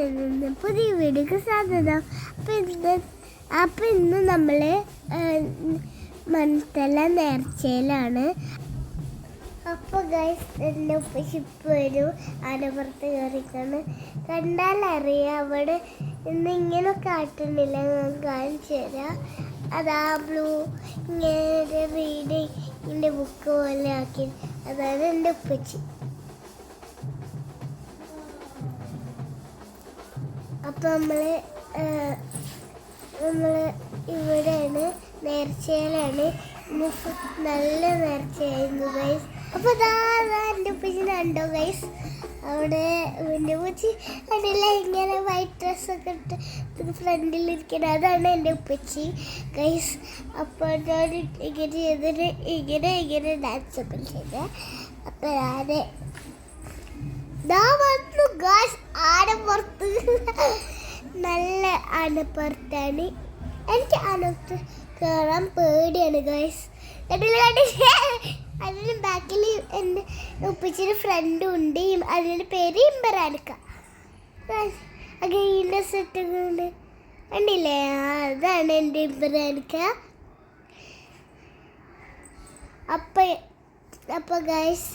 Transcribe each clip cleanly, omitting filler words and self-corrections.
ചാനലിൻ്റെ പുതിയ വീഡിയോക്ക് സ്വാഗതം. അപ്പോൾ ഇന്ന് നമ്മൾ മൺതല നേർച്ചയിലാണ്. അപ്പോൾ ഗൈസ് എൻ്റെ ഉപ്പശിപ്പ് ഒരു ആനപ്പുറത്ത് കയറിക്കാണ്. കണ്ടാലറിയാം അവിടെ ഇന്നിങ്ങനെ കാട്ടുന്നില്ല. ഞാൻ കാണിച്ചു തരാം. അതാ ബ്ലൂ ഇങ്ങനെ റീഡിങ്ങിൻ്റെ ബുക്ക് പോലെ ആക്കി. അതാണ് എൻ്റെ ഉപ്പച്ചി. അപ്പോൾ നമ്മൾ ഇവിടെയാണ്, നേർച്ചയിലാണ്. നല്ല നേർച്ചയായിരുന്നു ഗൈസ്. അപ്പോൾ അതാ എൻ്റെ ഉപ്പച്ചി കണ്ടോ ഗൈസ്, അവിടെ എൻ്റെ ഉപ്പച്ചി കണ്ടില്ല, ഇങ്ങനെ വൈറ്റ് ഡ്രസ്സൊക്കെ ഇട്ട് ഫ്രണ്ടിലിരിക്കണം. അതാണ് എൻ്റെ ഉപ്പച്ചി ഗൈസ്. അപ്പോൾ ഞാൻ ഇങ്ങനെ ചെയ്തിട്ട് ഇങ്ങനെ ഡാൻസൊക്കെ ചെയ്ത്. അപ്പോൾ ഞാൻ വന്നു ഗൈസ് ആനപ്പുറത്ത്. നല്ല ആനപ്പുറത്താണ്. എനിക്ക് ആനപ്പുറത്ത് കയറാൻ പേടിയാണ് ഗൈസ്. അതിന് ബാക്കിൽ എൻ്റെ ഉപ്പച്ചിൻ്റെ ഫ്രണ്ടും ഉണ്ട്. അതിൻ്റെ പേര് ഇമ്പറാനിക്ക. ഗെയിൻ്റെ സെറ്റുകളുണ്ട് കണ്ടില്ലേ, അതാണ് എൻ്റെ ഇമ്പറാനിക്ക. അപ്പോൾ ഗൈസ്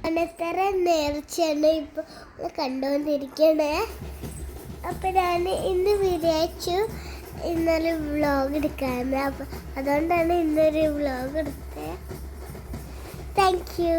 അനത്തര നേർച്ചയാണ് ഇപ്പോൾ കണ്ടുകൊണ്ടിരിക്കണേ. അപ്പോൾ ഞാൻ ഇന്ന് വിചാരിച്ചു ഇന്നലെ വ്ളോഗ് എടുക്കാമെന്ന്. അപ്പോൾ അതുകൊണ്ടാണ് ഇന്നൊരു വ്ളോഗ് എടുത്തത്. Thank you.